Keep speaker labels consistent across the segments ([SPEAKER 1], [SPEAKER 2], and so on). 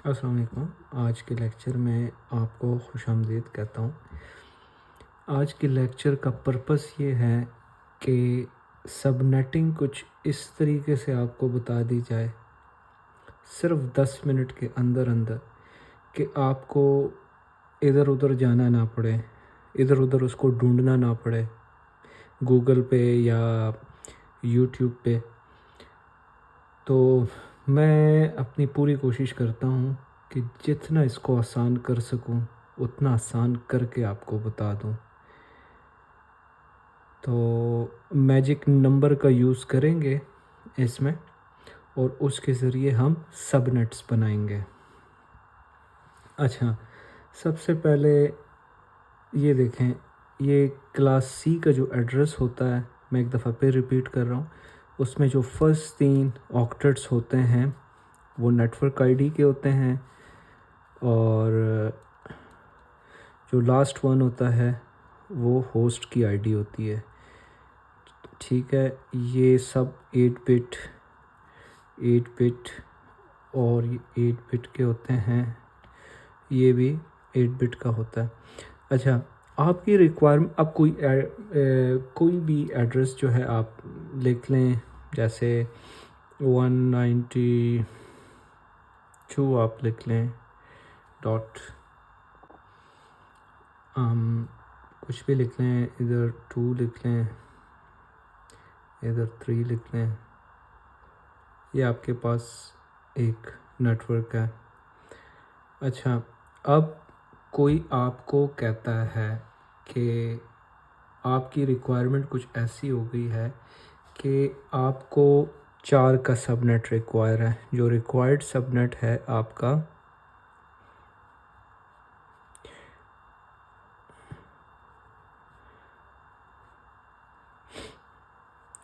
[SPEAKER 1] अस्सलाम वालेकुम। आज के लेक्चर में आपको खुशामदीद कहता हूँ। आज के लेक्चर का पर्पस ये है कि सबनेटिंग कुछ इस तरीके से आपको बता दी जाए, सिर्फ 10 मिनट के अंदर अंदर, कि आपको इधर उधर जाना ना पड़े, इधर उधर उसको ढूंढना ना पड़े गूगल पे या यूट्यूब पे। तो मैं अपनी पूरी कोशिश करता हूँ कि जितना इसको आसान कर सकूँ उतना आसान करके आपको बता दूँ। तो मैजिक नंबर का यूज़ करेंगे इसमें और उसके ज़रिए हम सबनेट्स बनाएंगे। अच्छा, सबसे पहले ये देखें, ये क्लास सी का जो एड्रेस होता है, मैं एक दफ़ा फिर रिपीट कर रहा हूँ, उसमें जो फर्स्ट 3 ऑक्टेट्स होते हैं वो नेटवर्क आईडी के होते हैं और जो लास्ट वन होता है वो होस्ट की आईडी होती है। ठीक है, ये सब 8 बिट और ये 8 बिट के होते हैं, ये भी 8 बिट का होता है। अच्छा, आपकी रिक्वायरमेंट, अब कोई भी एड्रेस जो है आप लिख लें, जैसे 192 आप लिख लें डॉट कुछ भी लिख लें, इधर 2 लिख लें, इधर 3 लिख लें। ये आपके पास एक नेटवर्क है। अच्छा, अब कोई आपको कहता है कि आपकी रिक्वायरमेंट कुछ ऐसी हो गई है कि आपको 4 का सबनेट रिक्वायर है। जो रिक्वायर्ड सबनेट है आपका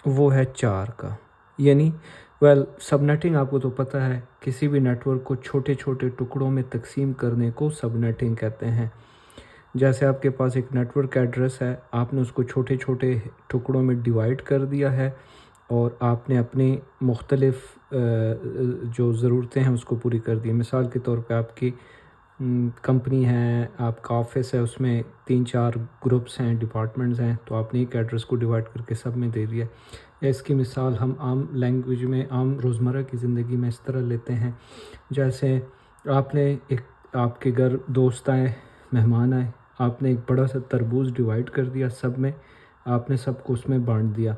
[SPEAKER 1] वो है 4 का, यानी सबनेटिंग आपको तो पता है, किसी भी नेटवर्क को छोटे छोटे टुकड़ों में तकसीम करने को सबनेटिंग कहते हैं। जैसे आपके पास एक नेटवर्क एड्रेस है, आपने उसको छोटे छोटे टुकड़ों में डिवाइड कर दिया है और आपने अपनी मुख्तलिफ़ जो ज़रूरतें हैं उसको पूरी कर दी। मिसाल के तौर पे आपकी कंपनी है, आपका ऑफिस है, उसमें 3-4 ग्रुप्स हैं, डिपार्टमेंट्स हैं, तो आपने एक एड्रेस को डिवाइड करके सब में दे दिया। या इसकी मिसाल हम आम लैंग्वेज में, आम रोज़मर्रा की ज़िंदगी में इस तरह लेते हैं, जैसे आपने एक, आपके घर दोस्त आए, मेहमान आए, आपने एक बड़ा सा तरबूज डिवाइड कर दिया सब में, आपने सबको उसमें बांट दिया।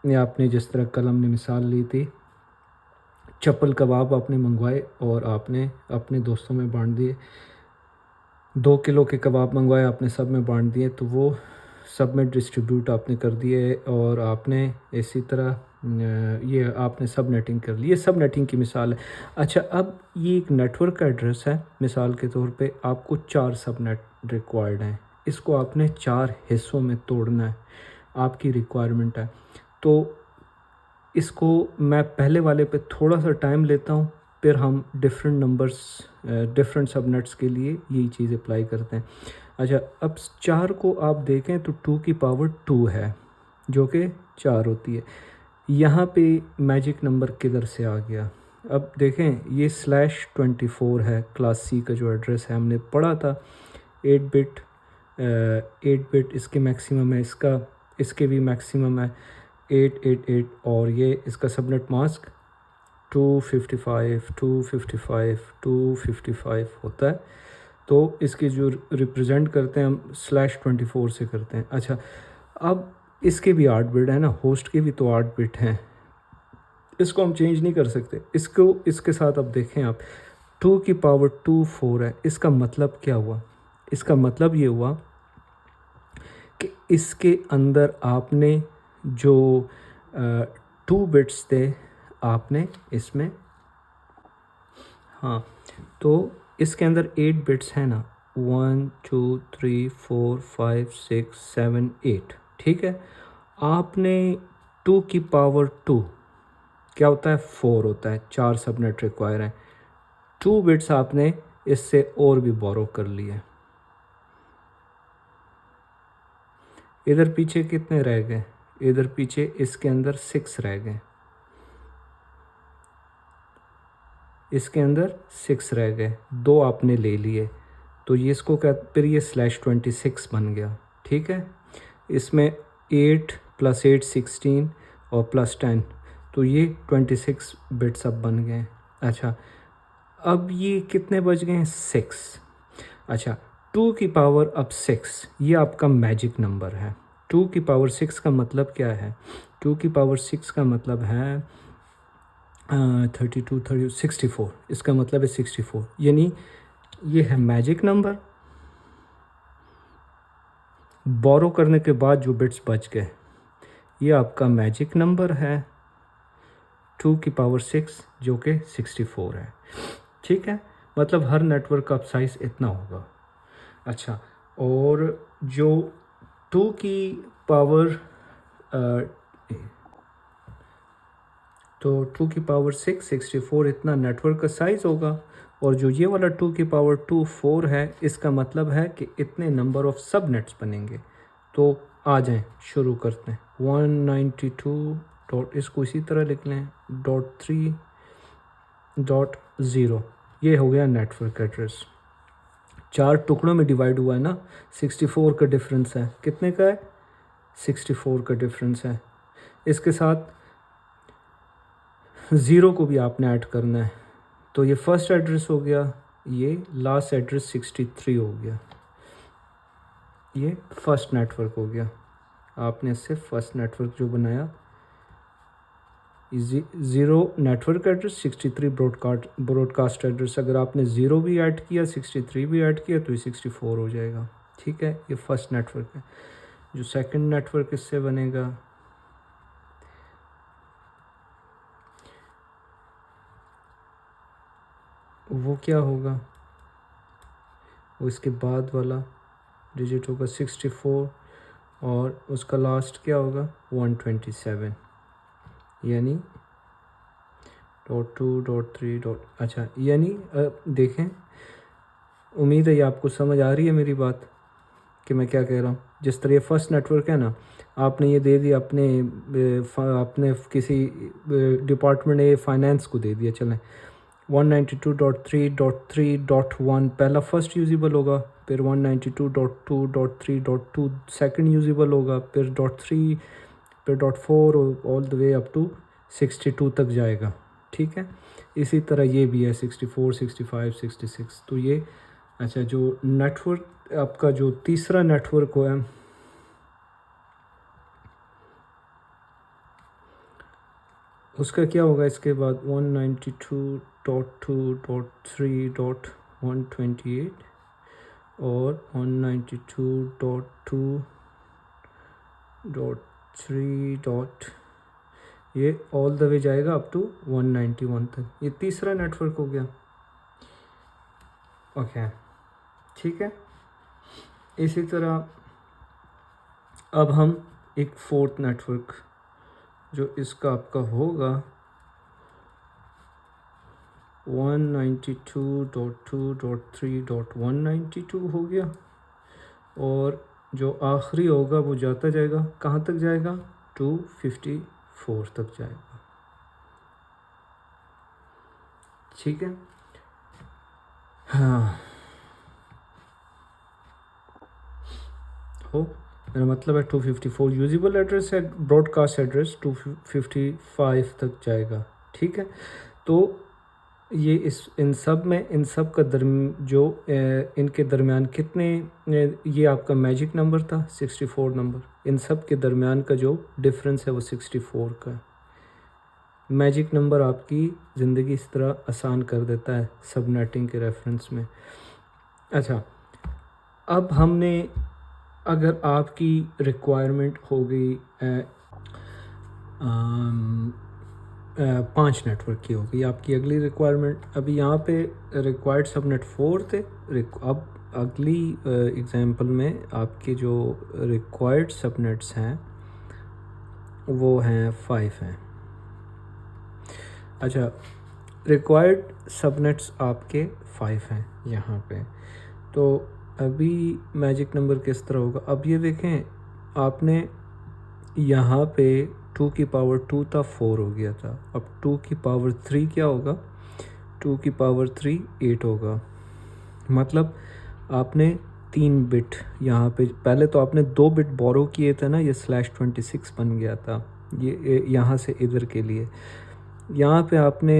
[SPEAKER 1] या आपने जिस तरह कलम ने मिसाल ली थी, चप्पल कबाब आपने मंगवाए और आपने अपने दोस्तों में बांट दिए। 2 किलो के कबाब मंगवाए, आपने सब में बांट दिए, तो वो सब में डिस्ट्रीब्यूट आपने कर दिए और आपने इसी तरह ये आपने सब नेटिंग कर ली। ये सब नेटिंग की मिसाल है। अच्छा, अब ये एक नेटवर्क का एड्रेस है, मिसाल के तौर पे आपको 4 सब नेट रिक्वायर्ड हैं, इसको आपने 4 हिस्सों में तोड़ना है, आपकी रिक्वायरमेंट है। तो इसको मैं पहले वाले पे थोड़ा सा टाइम लेता हूँ, फिर हम डिफरेंट नंबर्स, डिफरेंट सबनेट्स के लिए यही चीज़ अप्लाई करते हैं। अच्छा, अब 4 को आप देखें तो 2 की पावर 2 है, जो कि 4 होती है। यहाँ पे मैजिक नंबर किधर से आ गया? अब देखें, ये /24 है, क्लास सी का जो एड्रेस है, हमने पढ़ा था 8 बिट। 8 बिट इसके मैक्सिमम है, इसके भी मैक्सिमम है 888, और ये इसका सबनेट मास्क 255 होता है। तो इसकी जो रिप्रेजेंट करते हैं हम /24 से करते हैं। अच्छा, अब इसके भी 8 बिट है ना, होस्ट के भी तो 8 बिट हैं, इसको हम चेंज नहीं कर सकते। इसको इसके साथ अब देखें आप, 2 की पावर 2 4 है, इसका मतलब क्या हुआ? इसका मतलब ये हुआ कि इसके अंदर आपने जो 2 बिट्स थे, आपने इसमें, हाँ, तो इसके अंदर 8 बिट्स हैं ना, 1 2 3 4 5 6 7 8, ठीक है। आपने 2 की पावर 2 क्या होता है? 4 होता है। 4 सबनेट रिक्वायर हैं, 2 बिट्स आपने इससे और भी बोरो कर लिए। इधर पीछे कितने रह गए? इधर पीछे इसके अंदर 6 रह गए। इसके अंदर 6 रह गए, 2 आपने ले लिए, तो ये इसको क्या, फिर ये /26 बन गया। ठीक है, इसमें 8 + 8 16 और +10, तो ये 26 बिट्स अब बन गए। अच्छा, अब ये कितने बच गए हैं, 6। अच्छा, 2 की पावर अब 6, ये आपका मैजिक नंबर है। 2 की पावर 6 का मतलब क्या है, 2 की पावर 6 का मतलब है 32 30 64, इसका मतलब है 64, यानी ये है मैजिक नंबर। बोरो करने के बाद जो बिट्स बच गए, ये आपका मैजिक नंबर है 2 की पावर 6 जो कि 64 है। ठीक है, मतलब हर नेटवर्क का साइज़ इतना होगा। अच्छा, और जो 2 की पावर तो 2 की पावर 6 64 इतना नेटवर्क का साइज़ होगा, और जो ये वाला 2 की पावर 2 4 है, इसका मतलब है कि इतने नंबर ऑफ सब नेट्स बनेंगे। तो आ जाएं, शुरू करते हैं। 192 डॉट, इसको इसी तरह लिख लें, .3.0, ये हो गया नेटवर्क एड्रेस। 4 टुकड़ों में डिवाइड हुआ है ना, 64 का डिफरेंस है, कितने का है, 64 का डिफरेंस है। इसके साथ 0 को भी आपने ऐड करना है, तो ये फर्स्ट एड्रेस हो गया, ये लास्ट एड्रेस 63 हो गया, ये फर्स्ट नेटवर्क हो गया। आपने इससे फर्स्ट नेटवर्क जो बनाया, 0 नेटवर्क एड्रेस, 63 ब्रॉडकास्ट एड्रेस। अगर आपने 0 भी ऐड किया, 63 भी ऐड किया, तो ये 64 हो जाएगा। ठीक है, ये फर्स्ट नेटवर्क है। जो सेकंड नेटवर्क इससे बनेगा, वो क्या होगा, वो इसके बाद वाला डिजिट होगा 64, और उसका लास्ट क्या होगा 127, यानी .2.3. अच्छा, यानी देखें, उम्मीद है ये आपको समझ आ रही है मेरी बात कि मैं क्या कह रहा हूँ। जिस तरह ये फर्स्ट नेटवर्क है ना, आपने ये दे दिया अपने किसी डिपार्टमेंट ने फाइनेंस को दे दिया, चलें 192.3.3.1 पहला फर्स्ट यूजिबल होगा, फिर 192.2.3.2 सेकंड यूजिबल होगा, फिर .3, फिर .4 all the way up to 62 तक जाएगा। ठीक है, इसी तरह ये भी है 64 65 66। तो ये, अच्छा, जो नेटवर्क आपका जो तीसरा नेटवर्क है, उसका क्या होगा इसके बाद 192.2.3.128 और 192.2.3. ये ऑल द वे जाएगा अप टू 191 तक। ये तीसरा नेटवर्क हो गया। ओके, ठीक है। इसी तरह अब हम एक फोर्थ नेटवर्क, जो इसका आपका होगा 192.2.3.192 हो गया, और जो आखिरी होगा वो जाता जाएगा, कहाँ तक जाएगा, 254 तक जाएगा। ठीक है, हाँ, हो, मेरा मतलब है 254 यूजिबल एड्रेस है, ब्रॉडकास्ट एड्रेस 255 तक जाएगा। ठीक है, तो ये इन सब का इनके दरमियान कितने, ये आपका मैजिक नंबर था 64 नंबर, इन सब के दरमियान का जो डिफरेंस है वो 64 का है। मैजिक नंबर आपकी ज़िंदगी इस तरह आसान कर देता है सबनेटिंग के रेफरेंस में। अच्छा, अब हमने, अगर आपकी रिक्वायरमेंट हो गई 5 नेटवर्क की होगी आपकी अगली रिक्वायरमेंट। अभी यहाँ पे रिक्वायर्ड सबनेट 4 थे, अब अगली एग्जांपल में आपके जो रिक्वायर्ड सबनेट्स हैं वो हैं 5 हैं। अच्छा, रिक्वायर्ड सबनेट्स आपके 5 हैं यहाँ पे। तो अभी मैजिक नंबर किस तरह होगा, अब ये देखें, आपने यहाँ पे 2 की पावर 2 था, 4 हो गया था। अब 2 की पावर 3 क्या होगा, 2 की पावर 3 8 होगा। मतलब आपने 3 बिट यहाँ पे, पहले तो आपने 2 बिट बोरो किए थे ना, ये /26 बन गया था ये यहाँ से इधर के लिए। यहाँ पे आपने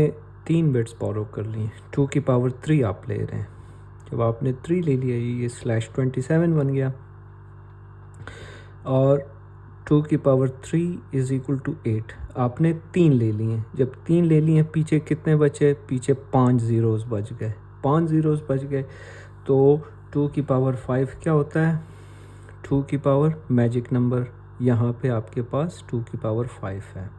[SPEAKER 1] 3 बिट्स बोरो कर लिए, 2 की पावर 3 आप ले रहे हैं। जब आपने 3 ले लिया ये /27 बन गया, और 2 की पावर 3 इज़ इक्वल टू 8। आपने 3 ले लिए, जब 3 ले लिए पीछे कितने बचे, पीछे 5 ज़ीरोज़ बच गए, 5 ज़ीरोज़ बच गए। तो 2 की पावर 5 क्या होता है, 2 की पावर मैजिक नंबर, यहाँ पे आपके पास 2 की पावर 5 है।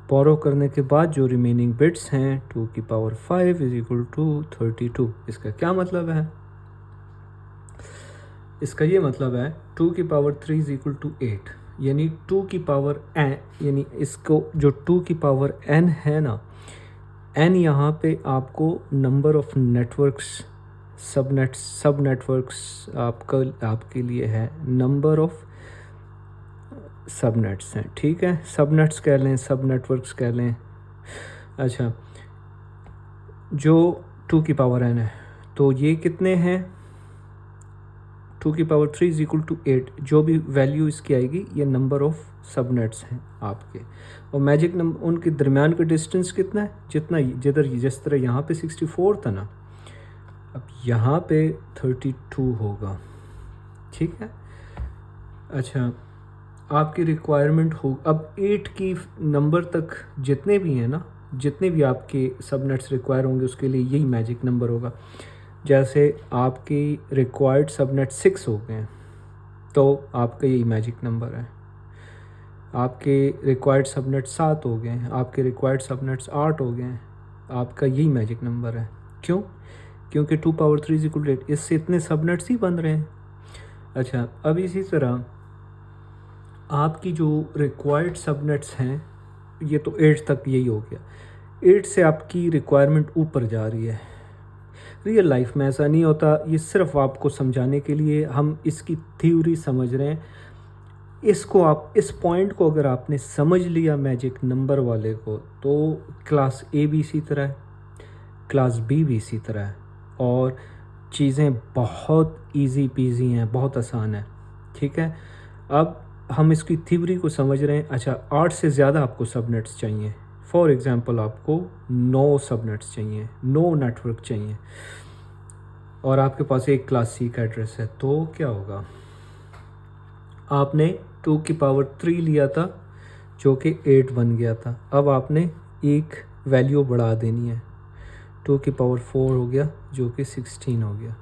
[SPEAKER 1] बोरो करने के बाद जो रिमेनिंग बिट्स हैं 2 की पावर 5 इज इक्वल टू 32। इसका क्या मतलब है, इसका ये मतलब है 2 की पावर 3 इज इक्वल टू 8, यानी 2 की पावर n, यानी इसको जो 2 की पावर n है ना, n यहाँ पे आपको नंबर ऑफ नेटवर्क्स, सब नेटवर्क्स आपके लिए है, नंबर ऑफ सबनेट्स हैं, ठीक है, सबनेट्स कह लें, सब नेटवर्क्स कह लें। अच्छा, जो 2 की पावर n है, तो ये कितने हैं, 2 की पावर 3 इज इक्वल टू 8, जो भी वैल्यू इसकी आएगी ये नंबर ऑफ सबनेट्स हैं आपके। और मैजिक नंबर, उनके दरमियान का डिस्टेंस कितना है, जितना जिस तरह यहाँ पे 64 था ना, अब यहाँ पे 32 होगा, ठीक है। अच्छा, आपकी रिक्वायरमेंट हो, अब 8 की नंबर तक जितने भी हैं ना, जितने भी आपके सबनेट्स रिक्वायर होंगे उसके लिए यही मैजिक नंबर होगा। जैसे आपकी रिक्वायर्ड सबनेट 6 हो गए हैं तो आपका यही मैजिक नंबर है। आपके रिक्वायर्ड सबनेट 7 हो गए हैं, आपके रिक्वायर्ड सबनेट्स 8 हो गए हैं, आपका यही मैजिक नंबर है। क्यों, क्योंकि 2 पावर 3 इज इक्वल टू 8, इससे इतने सबनेट्स ही बन रहे हैं। अच्छा, अब इसी तरह आपकी जो रिक्वायर्ड सबनेट्स हैं, ये तो 8 तक यही हो गया, 8 से आपकी रिक्वायरमेंट ऊपर जा रही है। रियल लाइफ में ऐसा नहीं होता, ये सिर्फ आपको समझाने के लिए हम इसकी थ्योरी समझ रहे हैं। इसको आप, इस पॉइंट को अगर आपने समझ लिया मैजिक नंबर वाले को, तो क्लास ए भी इसी तरह है, क्लास बी भी इसी तरह है, और चीज़ें बहुत इजी पीजी हैं, बहुत आसान है, ठीक है। अब हम इसकी थ्योरी को समझ रहे हैं। अच्छा, 8 से ज़्यादा आपको सबनेट्स चाहिए, फॉर एग्ज़ाम्पल आपको 9 सबनेट्स चाहिए, 9 नेटवर्क चाहिए, और आपके पास एक क्लास सी का एड्रेस है, तो क्या होगा, आपने 2 की पावर 3 लिया था जो कि 8 बन गया था, अब आपने एक वैल्यू बढ़ा देनी है, 2 की पावर 4 हो गया जो कि 16 हो गया।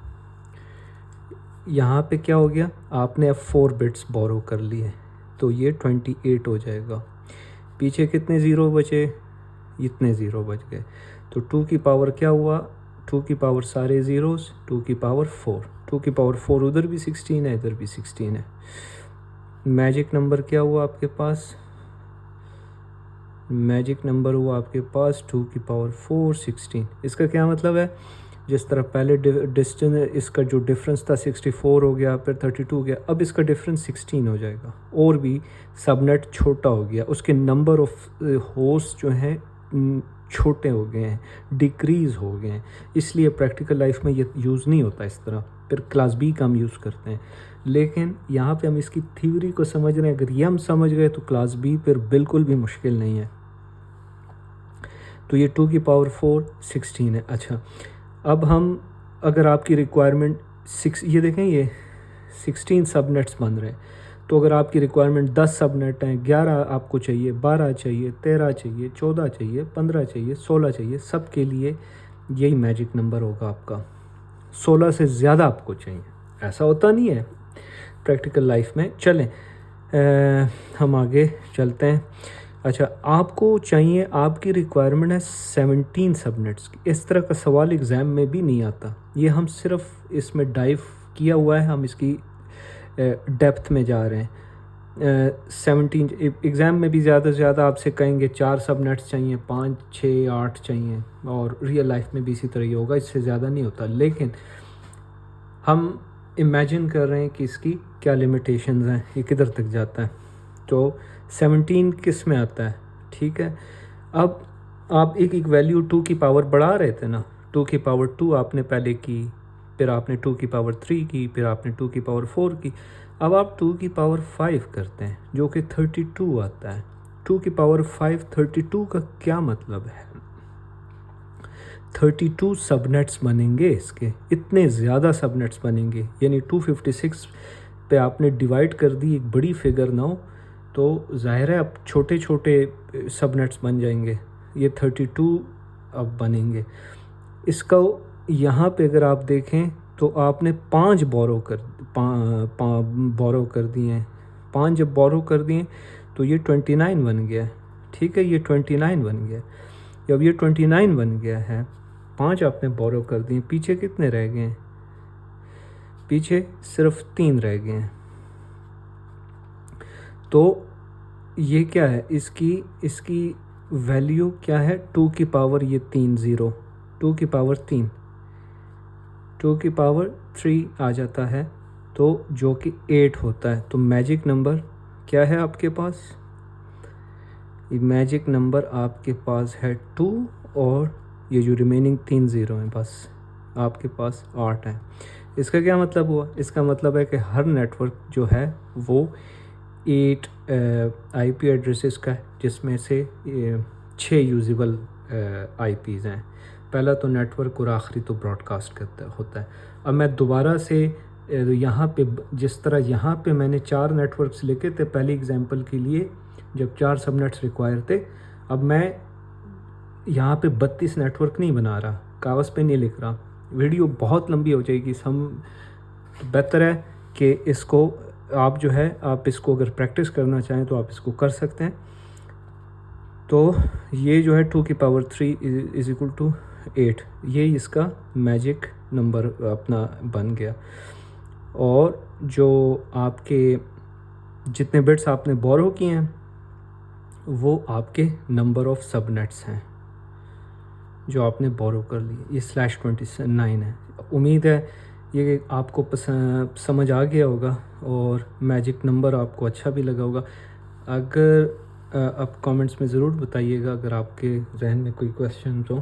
[SPEAKER 1] यहाँ पे क्या हो गया, आपने अब 4 बिट्स बोरो कर लिए, तो ये 28 हो जाएगा। पीछे कितने ज़ीरो बचे, इतने ज़ीरो बच गए, तो 2 की पावर क्या हुआ, 2 की पावर सारे ज़ीरोज़, 2 की पावर 4, 2 की पावर 4 उधर भी 16 है, इधर भी 16 है। मैजिक नंबर क्या हुआ आपके पास, मैजिक नंबर हुआ आपके पास 2 की पावर 4 16। इसका क्या मतलब है, जिस तरह पहले डिस्टेंस, इसका जो डिफरेंस था 64 हो गया, फिर 32 हो गया, अब इसका डिफरेंस 16 हो जाएगा, और भी सबनेट छोटा हो गया, उसके नंबर ऑफ होस्ट जो हैं छोटे हो गए हैं, डिक्रीज़ हो गए हैं, इसलिए प्रैक्टिकल लाइफ में ये यूज़ नहीं होता इस तरह, फिर क्लास बी का हम यूज़ करते हैं। लेकिन यहाँ पे हम इसकी थ्योरी को समझ रहे हैं, अगर ये हम समझ गए तो क्लास बी फिर बिल्कुल भी मुश्किल नहीं है। तो ये 2 की पावर 4 16 है। अच्छा, अब हम, अगर आपकी रिक्वायरमेंट 6, ये देखें ये 16 सबनेट्स बन रहे हैं, तो अगर आपकी रिक्वायरमेंट 10 सबनेट हैं, 11 आपको चाहिए, 12 चाहिए, 13 चाहिए, 14 चाहिए, 15 चाहिए, 16 चाहिए, सब के लिए यही मैजिक नंबर होगा आपका। 16 से ज़्यादा आपको चाहिए, ऐसा होता नहीं है प्रैक्टिकल लाइफ में। चलें हम आगे चलते हैं। अच्छा, आपको चाहिए, आपकी रिक्वायरमेंट है 17 सबनेट्स की। इस तरह का सवाल एग्ज़ाम में भी नहीं आता, ये हम सिर्फ इसमें डाइव किया हुआ है, हम इसकी डेप्थ में जा रहे हैं। 17 एग्ज़ाम में भी ज़्यादा से ज़्यादा आपसे कहेंगे 4 सबनेट्स चाहिए, 5 6 8 चाहिए, और रियल लाइफ में भी इसी तरह ही होगा, इससे ज़्यादा नहीं होता। लेकिन हम इमेजिन कर रहे हैं कि इसकी क्या लिमिटेशंस हैं, ये किधर तक जाता है। तो 17 किस में आता है, ठीक है। अब आप एक एक वैल्यू 2 की पावर बढ़ा रहे थे ना, 2 की पावर 2 आपने पहले की, फिर आपने 2 की पावर 3 की, फिर आपने 2 की पावर 4 की। अब आप 2 की पावर 5 करते हैं जो कि 32 आता है। 2 की पावर 5 32 का क्या मतलब है? 32 सबनेट्स बनेंगे इसके, इतने ज़्यादा सबनेट्स बनेंगे, यानी 256 पे आपने डिवाइड कर दी एक बड़ी फिगर ना हो तो ज़ाहिर है अब छोटे छोटे सबनेट्स बन जाएंगे। ये 32 अब बनेंगे। इसका यहाँ पे अगर आप देखें तो आपने 5 बोरो कर दिए हैं। 5 जब बोरो कर दिए तो ये 29 बन गया। ठीक है, ये 29 बन गया। जब ये 29 बन गया है, 5 आपने बोरो कर दिए, पीछे कितने रह गए हैं? पीछे सिर्फ 3 रह गए हैं। तो ये क्या है, इसकी वैल्यू क्या है? 2 की पावर ये 3 ज़ीरो, 2 की पावर 3, 2 की पावर 3 आ जाता है, तो जो कि 8 होता है। तो मैजिक नंबर क्या है आपके पास? ये मैजिक नंबर आपके पास है 2, और ये जो रिमेनिंग 3 ज़ीरो हैं बस आपके पास 8 है। इसका क्या मतलब हुआ? इसका मतलब है कि हर नेटवर्क जो है वो 8 IP एड्रेसेस का है, जिसमें से 6 यूजेबल IPs हैं। पहला तो नेटवर्क और आखिरी तो ब्रॉडकास्ट करता होता है। अब मैं दोबारा से यहाँ पे जिस तरह यहाँ पे मैंने 4 नेटवर्क्स लिखे थे पहले एग्जांपल के लिए, जब 4 सबनेट्स रिक्वायर थे, अब मैं यहाँ पे 32 नेटवर्क नहीं बना रहा, कागज़ पे नहीं लिख रहा, वीडियो बहुत लंबी हो जाएगी। बेहतर है कि इसको आप जो है आप इसको अगर प्रैक्टिस करना चाहें तो आप इसको कर सकते हैं। तो ये जो है 2 की पावर 3 इज इक्वल टू 8, ये इसका मैजिक नंबर अपना बन गया। और जो आपके जितने बिट्स आपने बोरो किए हैं वो आपके नंबर ऑफ सबनेट्स हैं जो आपने बोरो कर लिए। ये /29 है। उम्मीद है ये आपको समझ आ गया होगा और मैजिक नंबर आपको अच्छा भी लगा होगा। अगर आप कमेंट्स में ज़रूर बताइएगा अगर आपके जहन में कोई क्वेश्चन हो।